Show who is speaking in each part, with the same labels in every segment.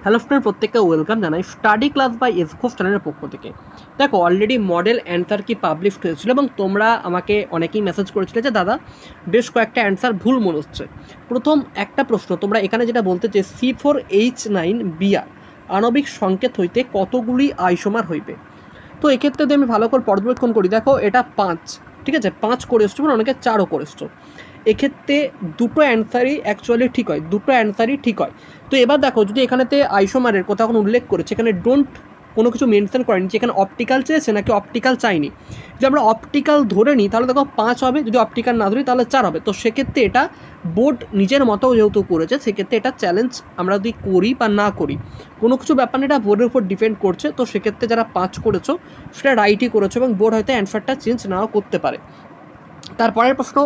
Speaker 1: Hello student, প্রত্যেককে welcome জানাই study class by এসকোপ চ্যানেলের পক্ষ থেকে। দেখো, অলরেডি মডেল অ্যান্সার কি পাবলিশ হয়েছিল এবং তোমরা আমাকে অনেকেই মেসেজ করেছিলে যে দাদা বেশ কয়েকটা অ্যান্সার ভুল মনে হচ্ছে। প্রথম একটা প্রশ্ন তোমরা এখানে যেটা বলতে যে C4H9Br আণবিক সংকেত হইতে কতগুলি আইসোমার হইবে। তো এক্ষেত্রে যদি আমি ভালো করে পর্যবেক্ষণ করি, দেখো এটা 5, ঠিক আছে, 5 করে এসছো, মানে অনেকে 4ও করে এসছো। এক্ষেত্রে দুটো অ্যান্সারই অ্যাকচুয়ালি ঠিক হয়, দুটো অ্যান্সারই ঠিক হয়। তো এবার দেখো, যদি এখানেতে আইসোমারের কথা এখন উল্লেখ করেছে, এখানে ডোন্ট কোনো কিছু মেনশন করেনি যে এখানে অপটিক্যাল চেয়েছে নাকি অপটিক্যাল চাইনি। যদি আমরা অপটিক্যাল ধরে নিই তাহলে দেখো 5 হবে, যদি অপটিক্যাল না ধরি তাহলে 4 হবে। তো সেক্ষেত্রে এটা বোর্ড নিজের মতো যেহেতু করেছে, সেক্ষেত্রে এটা চ্যালেঞ্জ আমরা যদি করি বা না করি কোনো কিছু ব্যাপার না, এটা বোর্ডের উপর ডিপেন্ড করছে। তো সেক্ষেত্রে যারা 5 করেছো সেটা রাইটই করেছো এবং বোর্ড হয়তো অ্যান্সারটা চেঞ্জ নাও করতে পারে। তারপরের প্রশ্ন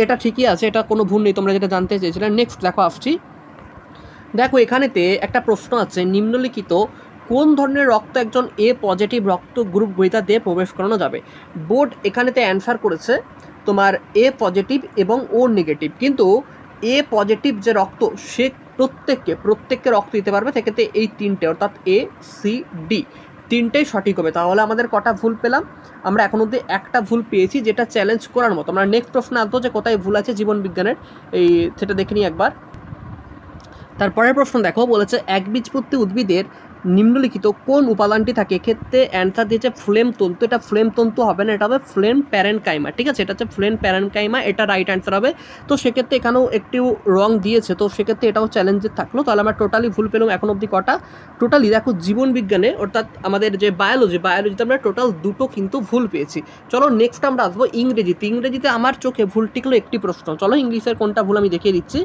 Speaker 1: এটা ঠিকই আছে, এটা কোনো ভুল নেই, তোমরা যেটা জানতে চেয়েছিলে। নেক্সট দেখো আসছি, দেখো এখানেতে একটা প্রশ্ন আছে, নিম্নলিখিত কোন ধরনের রক্ত একজন এ পজিটিভ রক্ত গ্রুপ গ্রহীতাদের প্রবেশ করানো যাবে। বোর্ড এখানেতে অ্যান্সার করেছে তোমার এ পজিটিভ এবং ও নেগেটিভ, কিন্তু এ পজিটিভ যে রক্ত সে প্রত্যেককে রক্ত দিতে পারবে। সেক্ষেত্রে এই তিনটে অর্থাৎ এ সি ডি তিনটেই সঠিক হবে। তাহলে আমাদের কটা ভুল পেলাম? আমরা এখন অবধি একটা ভুল পেয়েছি, যেটা চ্যালেঞ্জ করার মতো। আমরা নেক্সট প্রশ্ন আসবো যে কোথায় ভুল আছে জীবন বিজ্ঞানের, এই সেটা দেখে নিই একবার। তারপরের প্রশ্ন দেখো, বলেছে একবীজপত্রী উদ্ভিদের নিম্নলিখিত কোন উপাদানটি থাকে। এক্ষেত্রে অ্যান্সার দিয়েছে ফ্লেম তন্তু। এটা ফ্লেম তন্তু হবে না, এটা হবে ফ্লেম প্যারেনকাইমা, ঠিক আছে, এটা হচ্ছে ফ্লেম প্যারেনকাইমা, এটা রাইট অ্যান্সার হবে। তো সেক্ষেত্রে এখানেও একটু রং দিয়েছে, তো সেক্ষেত্রে এটাও চ্যালেঞ্জের থাকলো। তাহলে আমরা টোটালি ভুল পেলাম এখন অবধি কটা? টোটালি দেখো জীবন বিজ্ঞানে অর্থাৎ আমাদের যে বায়োলজিতে আমরা টোটাল দুটো কিন্তু ভুল পেয়েছি। চলো নেক্সট আমরা আসবো ইংরেজিতে আমার চোখে ভুল টিকলো একটি প্রশ্ন। চলো ইংলিশের কোনটা ভুল আমি দেখিয়ে দিচ্ছি।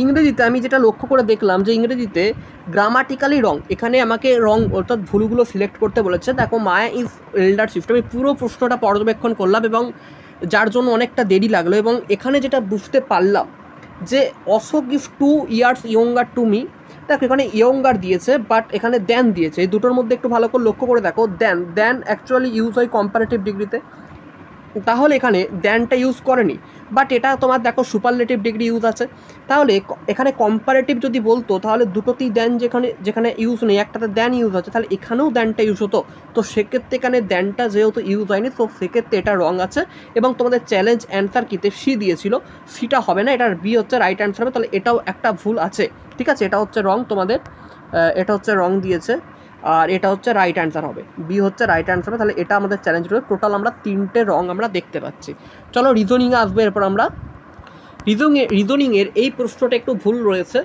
Speaker 1: ইংরেজিতে আমি যেটা লক্ষ্য করে দেখলাম যে ইংরেজিতে গ্রামাটিক্যালি রং, এখানে আমাকে রং অর্থাৎ ভুলগুলো সিলেক্ট করতে বলেছে। দেখো মায়া ইজ এল্ডার সিস্টেম, আমি পুরো প্রশ্নটা পর্যবেক্ষণ করলাম এবং যার জন্য অনেকটা দেরি লাগলো। এবং এখানে যেটা বুঝতে পারলাম যে Ashok is 2 years younger to me. দেখো এখানে ইয়ঙ্গার দিয়েছে, বাট এখানে দেন দিয়েছে। এই দুটোর মধ্যে একটু ভালো করে লক্ষ্য করে দেখো, দেন অ্যাকচুয়ালি ইউজ হয় কম্পারেটিভ ডিগ্রিতে, তাহলে এখানে দ্যানটা ইউজ করেনি। বাট এটা তোমার দেখো সুপারলেটিভ ডিগ্রি ইউজ আছে। তাহলে এখানে কম্পারেটিভ যদি বলতো তাহলে দুটোতেই দ্যান যেখানে ইউজ নেই, একটাতে দ্যান ইউজ আছে, তাহলে এখানেও দ্যানটা ইউজ হতো। তো সেক্ষেত্রে এখানে দ্যানটা যেহেতু ইউজ হয়নি, তো সেক্ষেত্রে এটা রং আছে। এবং তোমাদের চ্যালেঞ্জ অ্যান্সার কিতে সি দিয়েছিল, সিটা হবে না, এটার বি হচ্ছে রাইট অ্যান্সার হবে। তাহলে এটাও একটা ভুল আছে, ঠিক আছে, এটা হচ্ছে রং তোমাদের, এটা হচ্ছে রং দিয়েছে, আর এটা হচ্ছে রাইট অ্যান্সার হবে, বি হচ্ছে রাইট অ্যান্সার হবে। তাহলে এটা আমাদের চ্যালেঞ্জ রয়েছে। টোটাল আমরা 3টে রং আমরা দেখতে পাচ্ছি। চলো রিজনিংয়ে আসবো এরপর আমরা। রিজনিংয়ের এই প্রশ্নটা একটু ভুল রয়েছে,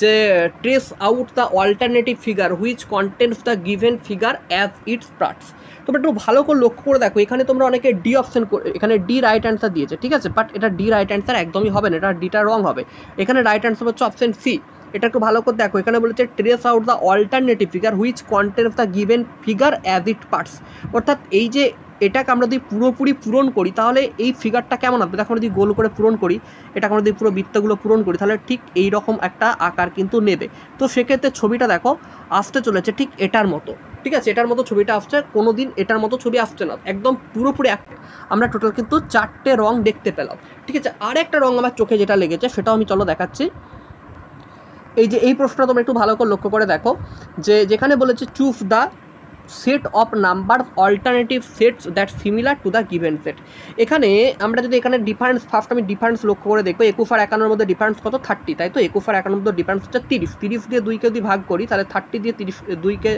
Speaker 1: যে trace out the alternative figure which contents the given figure as it's parts. তোমরা একটু ভালো করে লক্ষ্য করে দেখো, এখানে তোমরা অনেকে ডি অপশন, এখানে ডি রাইট অ্যান্সার দিয়েছে, ঠিক আছে, বাট এটা ডি রাইট অ্যান্সার একদমই হবে না, এটা ডিটা রং হবে। এখানে রাইট অ্যান্সার হচ্ছে অপশন সি। এটা একটু ভালো করে দেখো, এখানে বলেছে trace out the alternative figure which contents the given figure as it parts. অর্থাৎ এই যে এটাকে আমরা যদি পুরোপুরি পূরণ করি তাহলে এই ফিগারটা কেমন আসবে। দেখো যদি গোল করে পূরণ করি, এটাকে আমরা যদি পুরো বৃত্তগুলো পূরণ করি তাহলে ঠিক এই রকম একটা আকার কিন্তু নেবে। তো সেক্ষেত্রে ছবিটা দেখো আসতে চলেছে ঠিক এটার মতো, ঠিক আছে, এটার মতো ছবিটা আসছে, কোনো দিন এটার মতো ছবি আসছে না, একদম পুরোপুরি আমরা টোটাল কিন্তু 4টে রং দেখতে পেলাম, ঠিক আছে। আর একটা রং আমার চোখে যেটা লেগেছে সেটাও আমি চলো দেখাচ্ছি। এই যে এই প্রশ্নটা তোমরা একটু ভালো করে লক্ষ্য করে দেখো, যে যেখানে বলেছে choose the set of number alternative sets that similar to the given set. এখানে আমরা যদি এখানে ডিফারেন্স, ফার্স্ট আমি ডিফারেন্স লক্ষ্য করে দেখবো, 21 আর 51 মধ্যে ডিফারেন্স কত? 30, তাই তো। 21 আর 51 মধ্যে ডিফারেন্স হচ্ছে 30, 30 দিয়ে 2কে যদি ভাগ করি তাহলে 30 দিয়ে 2কে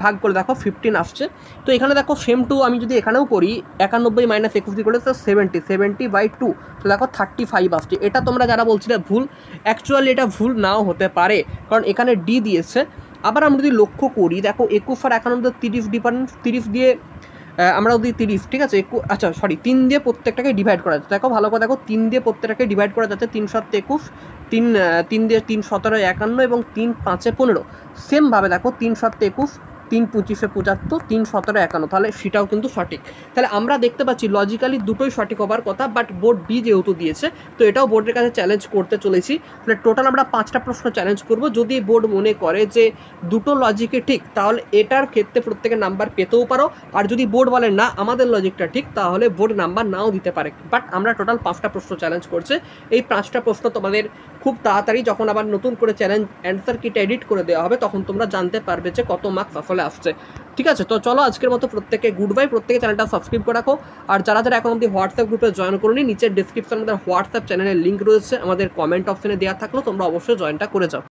Speaker 1: ভাগ করে দেখো 15 আসছে। তো এখানে দেখো সেম টু আমি যদি এখানেও করি, 91 মাইনাস 21 দিয়ে করে তো 70/2, তো দেখো 35 আসছে। এটা তোমরা যারা বলছিলে ভুল, অ্যাকচুয়ালি এটা ভুল নাও হতে পারে, কারণ এখানে ডি দিয়েছে। আবার আমরা যদি লক্ষ্য করি, দেখো 21 আর 51 30 ডিফারেন্স, 30 দিয়ে আমরা যদি 30, ঠিক আছে, 3 দিয়ে প্রত্যেকটাকে ডিভাইড করা যাচ্ছে। দেখো ভালো করে দেখো, 3 দিয়ে প্রত্যেকটাকে ডিভাইড করা যাচ্ছে, 3 7 21, 3 দিয়ে 3 17 51 এবং 3 5 15। সেমভাবে দেখো 3 7 21, 3 25 75 3 17 51, তাহলে সেটাও কিন্তু সঠিক। তাহলে আমরা দেখতে পাচ্ছি লজিক্যালি দুটোই সঠিক হবার কথা, বাট বোর্ড বি যেহেতু দিয়েছে তো এটাও বোর্ডের কাছে চ্যালেঞ্জ করতে চলেছি। তাহলে টোটাল আমরা 5টা প্রশ্ন চ্যালেঞ্জ করব। যদি বোর্ড মনে করে যে দুটো লজিকে ঠিক, তাহলে এটার ক্ষেত্রে প্রত্যেকের নাম্বার পেতেও পারো, আর যদি বোর্ড বলে না আমাদের লজিকটা ঠিক, তাহলে বোর্ড নাম্বার নাও দিতে পারে। বাট আমরা টোটাল 5টা প্রশ্ন চ্যালেঞ্জ করছে। এই 5টা প্রশ্ন তোমাদের খুব তাড়াতাড়ি যখন আবার নতুন করে চ্যালেঞ্জ অ্যান্সার কিটা এডিট করে দেওয়া হবে তখন তোমরা জানতে পারবে যে কত মার্কস আসলে আসছে। ঠিক আছে, তো চলো আজকের মতো প্রত্যেকে গুড বাই। প্রত্যেকে চ্যানেলটা সাবস্ক্রাইব করে রাখো, আর যারা যারা এখন অব্দি হোয়াটসঅ্যাপ গ্রুপে জয়েন করোনি, নিচের ডিসক্রিপশনে আমাদের হোয়াটসঅ্যাপ চ্যানেলের লিঙ্ক রয়েছে, আমাদের কমেন্ট অপশনে দেওয়া থাকলেও তোমরা অবশ্যই জয়েনটা করে যাও।